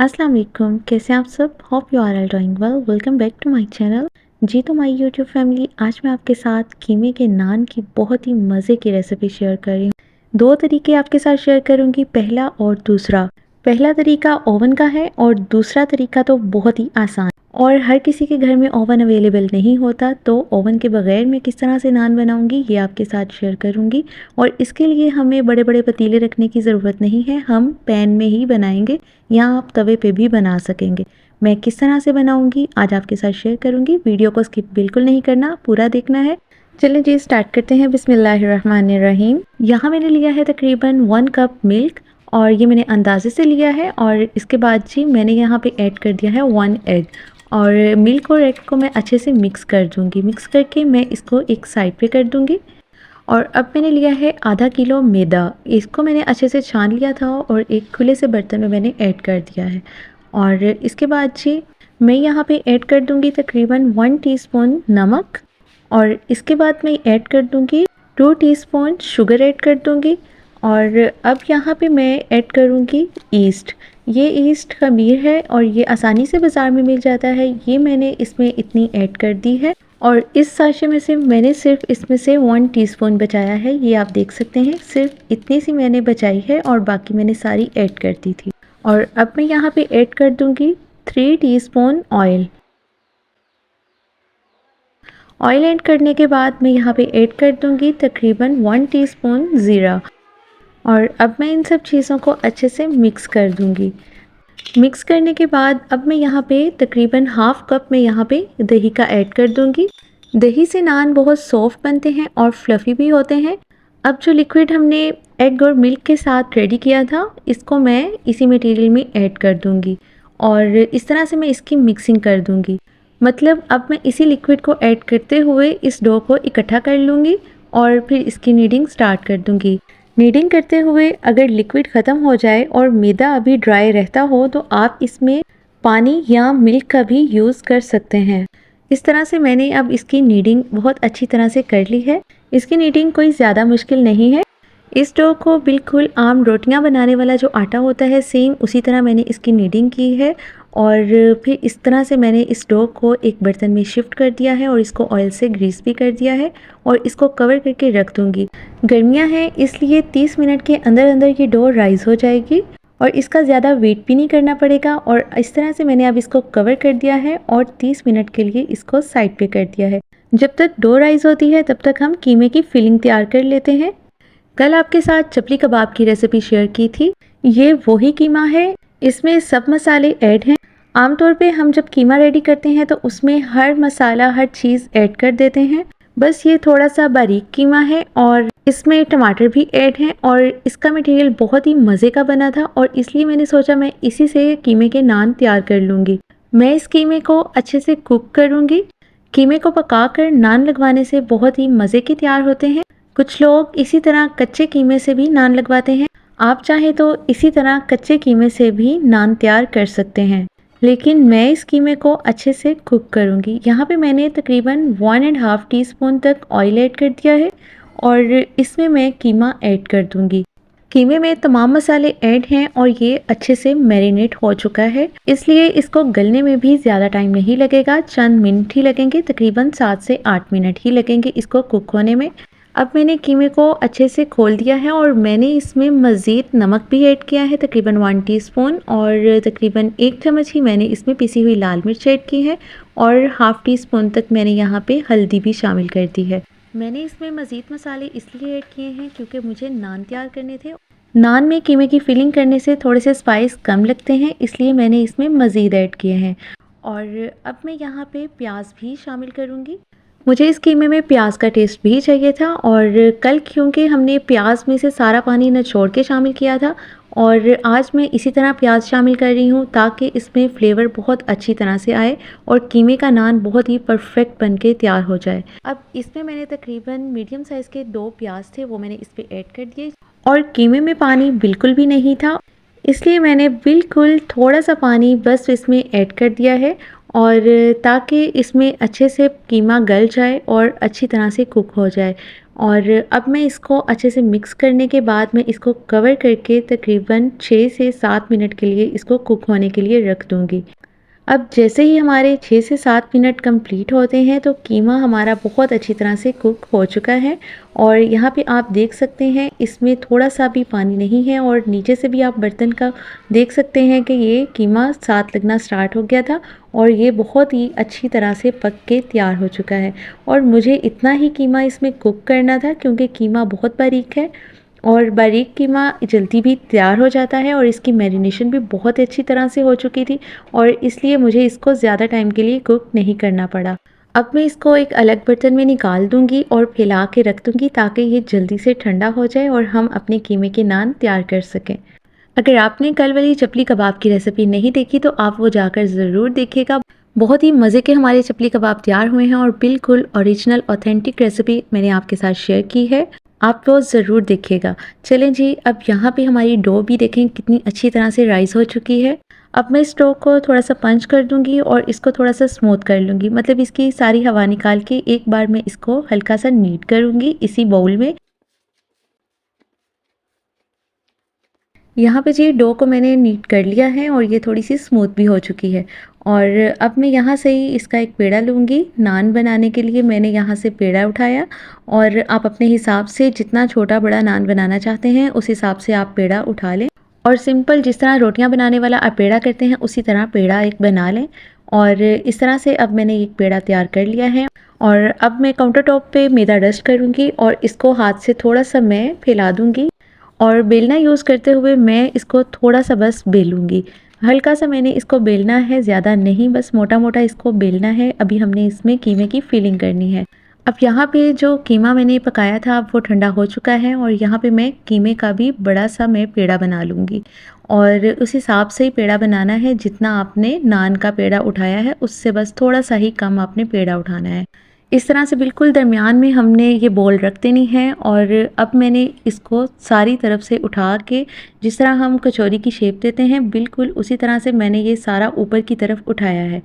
अस्सलाम वालेकुम, कैसे हैं आप सब। Hope you are all doing well. Welcome back to my channel. जी तो माय यूट्यूब फैमिली, आज मैं आपके साथ कीमे के नान की बहुत ही मज़े की रेसिपी शेयर कर रही हूँ। दो तरीके आपके साथ शेयर करूँगी, पहला और दूसरा। पहला तरीका ओवन का है और दूसरा तरीका तो बहुत ही आसान, और हर किसी के घर में ओवन अवेलेबल नहीं होता, तो ओवन के बगैर मैं किस तरह से नान बनाऊंगी ये आपके साथ शेयर करूंगी। और इसके लिए हमें बड़े बड़े पतीले रखने की ज़रूरत नहीं है, हम पैन में ही बनाएंगे या आप तवे पे भी बना सकेंगे। मैं किस तरह से बनाऊंगी आज आपके साथ शेयर करूंगी। वीडियो को स्किप बिल्कुल नहीं करना, पूरा देखना है। चलिए जी स्टार्ट करते हैं। बिस्मिल्लाहिर्रहमानिर्रहीम। यहाँ मैंने लिया है तकरीबन 1 कप मिल्क, और ये मैंने अंदाजे से लिया है। और इसके बाद जी मैंने यहाँ पे ऐड कर दिया है 1 एग, और मिल्क और एग को मैं अच्छे से मिक्स कर दूँगी। मिक्स करके मैं इसको एक साइड पे कर दूँगी। और अब मैंने लिया है आधा किलो मैदा, इसको मैंने अच्छे से छान लिया था और एक खुले से बर्तन में मैंने ऐड कर दिया है। और इसके बाद जी मैं यहाँ पे ऐड कर दूँगी तकरीबन 1 टीस्पून नमक, और इसके बाद मैं ऐड कर दूँगी 2 टीस्पून शुगर ऐड कर दूँगी। और अब यहाँ पे मैं ऐड करूँगी ईस्ट। ये ईस्ट खमीर है और ये आसानी से बाज़ार में मिल जाता है। ये मैंने इसमें इतनी ऐड कर दी है, और इस साशे में से मैंने सिर्फ इसमें से 1 टीस्पून बचाया है। ये आप देख सकते हैं, सिर्फ इतनी सी मैंने बचाई है और बाकी मैंने सारी ऐड कर दी थी। और अब मैं यहाँ पे ऐड कर दूँगी 3 टीस्पून ऑयल। ऑयल ऐड करने के बाद मैं यहाँ पे ऐड कर दूँगी तकरीबन 1 टीस्पून ज़ीरा। और अब मैं इन सब चीज़ों को अच्छे से मिक्स कर दूँगी। मिक्स करने के बाद अब मैं यहाँ पे तकरीबन हाफ़ कप में यहाँ पे दही का ऐड कर दूँगी। दही से नान बहुत सॉफ्ट बनते हैं और फ्लफ़ी भी होते हैं। अब जो लिक्विड हमने एग और मिल्क के साथ रेडी किया था, इसको मैं इसी मटेरियल में ऐड कर दूँगी, और इस तरह से मैं इसकी मिक्सिंग कर दूँगी। मतलब अब मैं इसी लिक्विड को ऐड करते हुए इस डो को इकट्ठा कर लूँगी और फिर इसकी नीडिंग स्टार्ट कर दूँगी। नीडिंग करते हुए अगर लिक्विड ख़त्म हो जाए और मैदा अभी ड्राई रहता हो, तो आप इसमें पानी या मिल्क का भी यूज़ कर सकते हैं। इस तरह से मैंने अब इसकी नीडिंग बहुत अच्छी तरह से कर ली है। इसकी नीडिंग कोई ज़्यादा मुश्किल नहीं है। इस डो को बिल्कुल आम रोटियां बनाने वाला जो आटा होता है, सेम उसी तरह मैंने इसकी नीडिंग की है। और फिर इस तरह से मैंने इस डो को एक बर्तन में शिफ्ट कर दिया है और इसको ऑयल से ग्रीस भी कर दिया है, और इसको कवर करके रख दूँगी। गर्मियाँ हैं इसलिए 30 मिनट के अंदर अंदर ये डो राइज़ हो जाएगी और इसका ज़्यादा वेट भी नहीं करना पड़ेगा। और इस तरह से मैंने अब इसको कवर कर दिया है और 30 मिनट के लिए इसको साइड पे कर दिया है। जब तक डो राइज़ होती है तब तक हम कीमे की फिलिंग तैयार कर लेते हैं। कल आपके साथ चपली कबाब की रेसिपी शेयर की थी, ये वही कीमा है। इसमें सब मसाले ऐड हैं। आमतौर पे हम जब कीमा रेडी करते हैं तो उसमें हर मसाला हर चीज़ ऐड कर देते हैं, बस ये थोड़ा सा बारीक कीमा है और इसमें टमाटर भी ऐड हैं, और इसका मटेरियल बहुत ही मज़े का बना था, और इसलिए मैंने सोचा मैं इसी से कीमे के नान तैयार कर लूँगी। मैं इस कीमे को अच्छे से कुक करूँगी। कीमे को पकाकर नान लगवाने से बहुत ही मज़े के तैयार होते हैं। कुछ लोग इसी तरह कच्चे कीमे से भी नान लगवाते हैं। आप चाहें तो इसी तरह कच्चे कीमे से भी नान तैयार कर सकते हैं, लेकिन मैं इस कीमे को अच्छे से कुक करूंगी। यहाँ पे मैंने तकरीबन 1.5 टीस्पून तक ऑयल ऐड कर दिया है और इसमें मैं कीमा ऐड कर दूंगी। कीमे में तमाम मसाले ऐड हैं और ये अच्छे से मैरिनेट हो चुका है, इसलिए इसको गलने में भी ज़्यादा टाइम नहीं लगेगा, चंद मिनट ही लगेंगे, तकरीबन 7 से 8 मिनट ही लगेंगे इसको कुक होने में। अब मैंने कीमे को अच्छे से खोल दिया है और मैंने इसमें मज़ीद नमक भी ऐड किया है तकरीबन 1 टीस्पून, और तकरीबन 1 चम्मच ही मैंने इसमें पिसी हुई लाल मिर्च ऐड की है, और हाफ़ टीस्पून तक मैंने यहाँ पे हल्दी भी शामिल कर दी है। मैंने इसमें मज़ीद मसाले इसलिए ऐड किए हैं क्योंकि मुझे नान तैयार करने थे। नान में कीमे की फिलिंग करने से थोड़े से स्पाइस कम लगते हैं, इसलिए मैंने इसमें मज़ीद ऐड किए हैं। और अब मैं यहाँ पे प्याज भी शामिल करूँगी। मुझे इस कीमे में प्याज का टेस्ट भी चाहिए था, और कल क्योंकि हमने प्याज में से सारा पानी निचोड़ के शामिल किया था, और आज मैं इसी तरह प्याज शामिल कर रही हूँ ताकि इसमें फ्लेवर बहुत अच्छी तरह से आए और कीमे का नान बहुत ही परफेक्ट बन के तैयार हो जाए। अब इसमें मैंने तकरीबन मीडियम साइज़ के 2 प्याज थे, वो मैंने इस पर ऐड कर दिए, और कीमे में पानी बिल्कुल भी नहीं था, इसलिए मैंने बिल्कुल थोड़ा सा पानी बस इसमें ऐड कर दिया है, और ताकि इसमें अच्छे से कीमा गल जाए और अच्छी तरह से कुक हो जाए। और अब मैं इसको अच्छे से मिक्स करने के बाद मैं इसको कवर करके तकरीबन 6 से 7 मिनट के लिए इसको कुक होने के लिए रख दूँगी। अब जैसे ही हमारे 6 से 7 मिनट कंप्लीट होते हैं तो कीमा हमारा बहुत अच्छी तरह से कुक हो चुका है और यहाँ पे आप देख सकते हैं इसमें थोड़ा सा भी पानी नहीं है और नीचे से भी आप बर्तन का देख सकते हैं कि ये कीमा साथ लगना स्टार्ट हो गया था और ये बहुत ही अच्छी तरह से पक के तैयार हो चुका है। और मुझे इतना ही कीमा इसमें कुक करना था क्योंकि कीमा बहुत बारीक है और बारीक कीमा जल्दी भी तैयार हो जाता है और इसकी मैरिनेशन भी बहुत अच्छी तरह से हो चुकी थी और इसलिए मुझे इसको ज़्यादा टाइम के लिए कुक नहीं करना पड़ा। अब मैं इसको एक अलग बर्तन में निकाल दूंगी और फैला के रख दूंगी ताकि ये जल्दी से ठंडा हो जाए और हम अपने कीमे के नान तैयार कर सकें। अगर आपने कल वाली चपली कबाब की रेसिपी नहीं देखी तो आप वो जाकर ज़रूर देखिएगा। बहुत ही मज़े के हमारे चपली कबाब तैयार हुए हैं और बिल्कुल ओरिजिनल ऑथेंटिक रेसिपी मैंने आपके साथ शेयर की है, आप वो ज़रूर देखिएगा। चलें जी, अब यहाँ पे हमारी डो भी देखें कितनी अच्छी तरह से राइस हो चुकी है। अब मैं इस डो को थोड़ा सा पंच कर दूंगी और इसको थोड़ा सा स्मूथ कर लूँगी, मतलब इसकी सारी हवा निकाल के एक बार मैं इसको हल्का सा नीट करूँगी इसी बाउल में। यहाँ पे जी डो को मैंने नीट कर लिया है और ये थोड़ी सी स्मूथ भी हो चुकी है और अब मैं यहाँ से ही इसका एक पेड़ा लूँगी। नान बनाने के लिए मैंने यहाँ से पेड़ा उठाया और आप अपने हिसाब से जितना छोटा बड़ा नान बनाना चाहते हैं उस हिसाब से आप पेड़ा उठा लें और सिंपल जिस तरह रोटियां बनाने वाला आप पेड़ा करते हैं उसी तरह पेड़ा एक बना लें। और इस तरह से अब मैंने एक पेड़ा तैयार कर लिया है और अब मैं काउंटर टॉप पे मैदा डस्ट करूँगी और इसको हाथ से थोड़ा सा मैं फैला दूँगी और बेलना यूज़ करते हुए मैं इसको थोड़ा सा बस बेलूँगी। हल्का सा मैंने इसको बेलना है, ज़्यादा नहीं, बस मोटा मोटा इसको बेलना है। अभी हमने इसमें कीमे की फिलिंग करनी है। अब यहाँ पे जो कीमा मैंने पकाया था अब वो ठंडा हो चुका है और यहाँ पे मैं कीमे का भी बड़ा सा मैं पेड़ा बना लूँगी और उस हिसाब से ही पेड़ा बनाना है, जितना आपने नान का पेड़ा उठाया है उससे बस थोड़ा सा ही कम आपने पेड़ा उठाना है। इस तरह से बिल्कुल दरमियान में हमने ये बॉल रख देनी है और अब मैंने इसको सारी तरफ से उठा के जिस तरह हम कचौरी की शेप देते हैं बिल्कुल उसी तरह से मैंने ये सारा ऊपर की तरफ उठाया है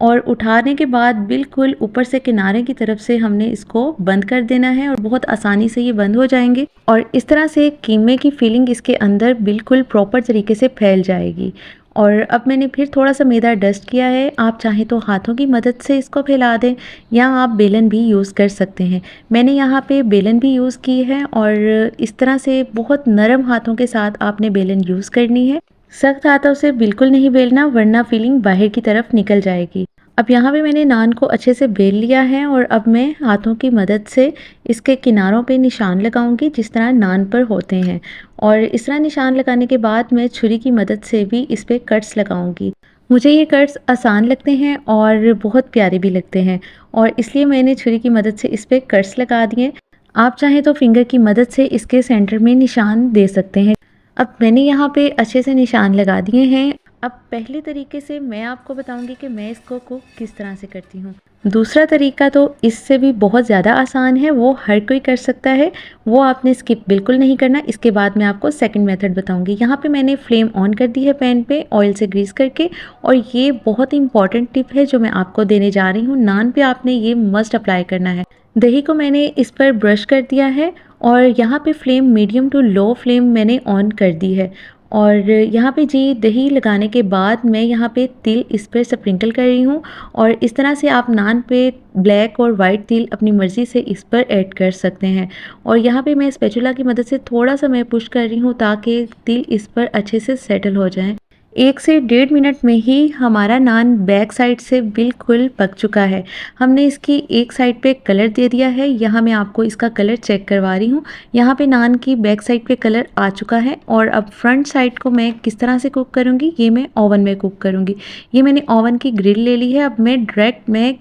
और उठाने के बाद बिल्कुल ऊपर से किनारे की तरफ से हमने इसको बंद कर देना है और बहुत आसानी से ये बंद हो जाएंगे और इस तरह से कीमे की फीलिंग इसके अंदर बिल्कुल प्रॉपर तरीके से फैल जाएगी। और अब मैंने फिर थोड़ा सा मैदा डस्ट किया है, आप चाहें तो हाथों की मदद से इसको फैला दें या आप बेलन भी यूज़ कर सकते हैं। मैंने यहाँ पे बेलन भी यूज़ की है और इस तरह से बहुत नरम हाथों के साथ आपने बेलन यूज़ करनी है। सख्त हाथों से बिल्कुल नहीं बेलना वरना फीलिंग बाहर की तरफ निकल जाएगी। अब यहाँ पे मैंने नान को अच्छे से बेल लिया है और अब मैं हाथों की मदद से इसके किनारों पे निशान लगाऊंगी जिस तरह नान पर होते हैं और इस तरह निशान लगाने के बाद मैं छुरी की मदद से भी इस पे कट्स लगाऊंगी। मुझे ये कट्स आसान लगते हैं और बहुत प्यारे भी लगते हैं और इसलिए मैंने छुरी की मदद से इस पे कट्स लगा दिए। आप चाहें तो फिंगर की मदद से इसके सेंटर में निशान दे सकते हैं। अब मैंने यहाँ पे अच्छे से निशान लगा दिए हैं। अब पहले तरीके से मैं आपको बताऊंगी कि मैं इसको कुक किस तरह से करती हूँ। दूसरा तरीका तो इससे भी बहुत ज़्यादा आसान है, वो हर कोई कर सकता है, वो आपने स्किप बिल्कुल नहीं करना। इसके बाद मैं आपको सेकंड मेथड बताऊंगी। यहाँ पे मैंने फ्लेम ऑन कर दी है पैन पे ऑयल से ग्रीस करके और ये बहुत इंपॉर्टेंट टिप है जो मैं आपको देने जा रही हूँ। नान पे आपने ये मस्ट अप्लाई करना है। दही को मैंने इस पर ब्रश कर दिया है और यहाँ पे flame medium to low flame मैंने ऑन कर दी है और यहाँ पे जी दही लगाने के बाद मैं यहाँ पे तिल इस पर स्प्रिंकल कर रही हूँ और इस तरह से आप नान पे ब्लैक और वाइट तिल अपनी मर्ज़ी से इस पर ऐड कर सकते हैं। और यहाँ पे मैं स्पैचुला की मदद से थोड़ा सा मैं पुश कर रही हूँ ताकि तिल इस पर अच्छे से सेटल हो जाएं। 1 से 1.5 मिनट में ही हमारा नान बैक साइड से बिल्कुल पक चुका है। हमने इसकी एक साइड पे कलर दे दिया है, यहाँ मैं आपको इसका कलर चेक करवा रही हूँ। यहाँ पे नान की बैक साइड पे कलर आ चुका है और अब फ्रंट साइड को मैं किस तरह से कुक करूँगी, ये मैं ओवन में कुक करूँगी। ये मैंने ओवन की ग्रिल ले ली है। अब मैं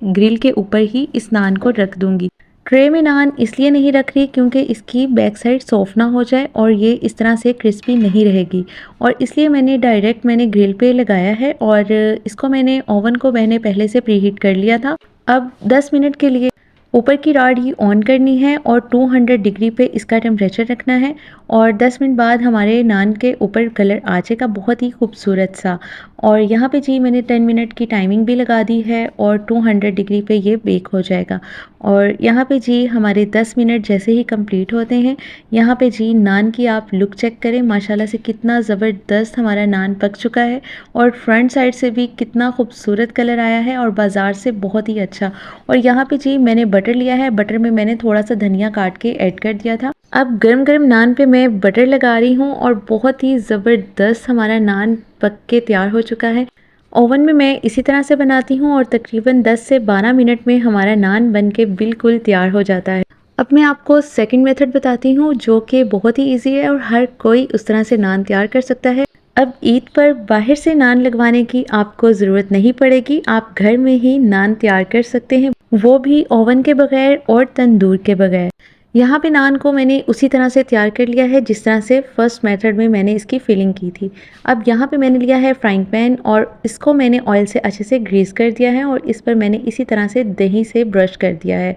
ग्रिल के ऊपर ही इस नान को रख दूँगी। ट्रे में नान इसलिए नहीं रख रही क्योंकि इसकी बैक साइड सॉफ्ट ना हो जाए और ये इस तरह से क्रिस्पी नहीं रहेगी और इसलिए मैंने ग्रिल पे लगाया है और इसको मैंने ओवन को मैंने पहले से प्रीहीट कर लिया था। अब 10 मिनट के लिए ऊपर की रॉड ही ऑन करनी है और 200 डिग्री पे इसका टेम्परेचर रखना है और 10 मिनट बाद हमारे नान के ऊपर कलर आ जाएगा बहुत ही खूबसूरत सा। और यहाँ पे जी मैंने 10 मिनट की टाइमिंग भी लगा दी है और 200 डिग्री पे ये बेक हो जाएगा। और यहाँ पे जी हमारे 10 मिनट जैसे ही कंप्लीट होते हैं, यहाँ पे जी नान की आप लुक चेक करें, माशाल्लाह से कितना ज़बरदस्त हमारा नान पक चुका है और फ्रंट साइड से भी कितना खूबसूरत कलर आया है और बाज़ार से बहुत ही अच्छा। और यहाँ पे जी मैंने बटर लिया है, बटर में मैंने थोड़ा सा धनिया काट के ऐड कर दिया था। अब गरम गरम नान पे मैं बटर लगा रही हूँ और बहुत ही ज़बरदस्त हमारा नान पक के तैयार हो चुका है। ओवन में मैं इसी तरह से बनाती हूँ और तकरीबन 10 से 12 मिनट में हमारा नान बन के बिल्कुल तैयार हो जाता है। अब मैं आपको सेकंड मेथड बताती हूँ जो कि बहुत ही इजी है और हर कोई उस तरह से नान तैयार कर सकता है। अब ईद पर बाहर से नान लगवाने की आपको ज़रूरत नहीं पड़ेगी, आप घर में ही नान तैयार कर सकते हैं, वो भी ओवन के बगैर और तंदूर के बगैर। यहाँ पे नान को मैंने उसी तरह से तैयार कर लिया है जिस तरह से फर्स्ट मेथड में मैंने इसकी फिलिंग की थी। अब यहाँ पे मैंने लिया है फ्राइंग पैन और इसको मैंने ऑयल से अच्छे से ग्रीस कर दिया है और इस पर मैंने इसी तरह से दही से ब्रश कर दिया है।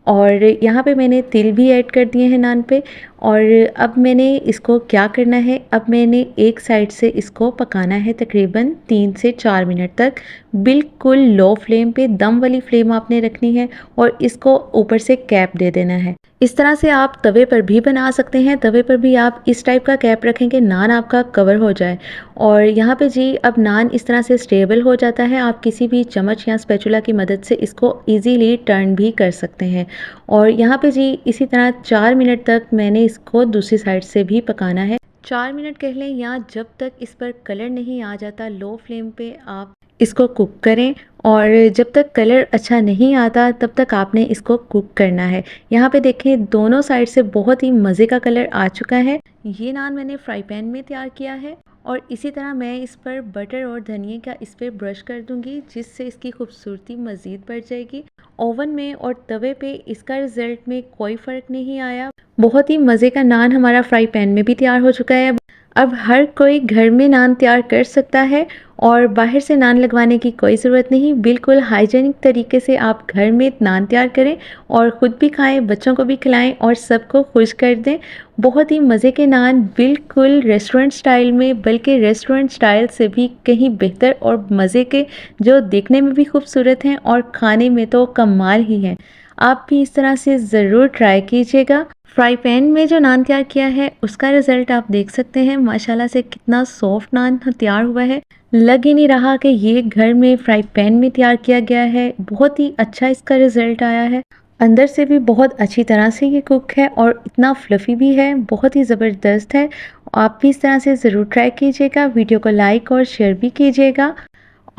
और यहाँ पे मैंने तिल भी ऐड कर दिए हैं नान पे। और अब मैंने इसको क्या करना है, अब मैंने एक साइड से इसको पकाना है तकरीबन 3 से 4 मिनट तक, बिल्कुल लो फ्लेम पे, दम वाली फ्लेम आपने रखनी है और इसको ऊपर से कैप दे देना है। इस तरह से आप तवे पर भी बना सकते हैं, तवे पर भी आप इस टाइप का कैप रखेंगे नान आपका कवर हो जाए। और यहाँ पे जी अब नान इस तरह से स्टेबल हो जाता है, आप किसी भी चम्मच या स्पैचुला की मदद से इसको इजीली टर्न भी कर सकते हैं। और यहाँ पे जी इसी तरह 4 मिनट तक मैंने इसको दूसरी साइड से भी पकाना है। 4 मिनट कह लें या जब तक इस पर कलर नहीं आ जाता, लो फ्लेम पे आप इसको कुक करें और जब तक कलर अच्छा नहीं आता तब तक आपने इसको कुक करना है। यहाँ पे देखें दोनों साइड से बहुत ही मज़े का कलर आ चुका है। ये नान मैंने फ्राई पैन में तैयार किया है और इसी तरह मैं इस पर बटर और धनिए का इस पर ब्रश कर दूंगी जिससे इसकी खूबसूरती मज़ीद बढ़ जाएगी। ओवन में और तवे पे इसका रिज़ल्ट में कोई फ़र्क नहीं आया। बहुत ही मज़े का नान हमारा फ्राई पैन में भी तैयार हो चुका है। अब हर कोई घर में नान तैयार कर सकता है और बाहर से नान लगवाने की कोई ज़रूरत नहीं। बिल्कुल हाइजीनिक तरीके से आप घर में नान तैयार करें और ख़ुद भी खाएं, बच्चों को भी खिलाएं और सबको खुश कर दें। बहुत ही मज़े के नान, बिल्कुल रेस्टोरेंट स्टाइल में, बल्कि रेस्टोरेंट स्टाइल से भी कहीं बेहतर और मज़े के, जो देखने में भी खूबसूरत हैं और खाने में तो कमाल ही हैं। आप भी इस तरह से ज़रूर ट्राई कीजिएगा। फ्राई पैन में जो नान तैयार किया है उसका रिज़ल्ट आप देख सकते हैं, माशाल्लाह से कितना सॉफ्ट नान तैयार हुआ है। लग ही नहीं रहा कि ये घर में फ्राई पैन में तैयार किया गया है। बहुत ही अच्छा इसका रिज़ल्ट आया है, अंदर से भी बहुत अच्छी तरह से ये कुक है और इतना फ्लफ़ी भी है, बहुत ही ज़बरदस्त है। आप भी इस तरह से ज़रूर ट्राई कीजिएगा। वीडियो को लाइक और शेयर भी कीजिएगा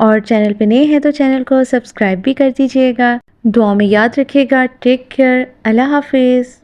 और चैनल पे नए हैं तो चैनल को सब्सक्राइब भी कर दीजिएगा। दुआ में याद रखिएगा। Take care. अल्लाह हाफिज़।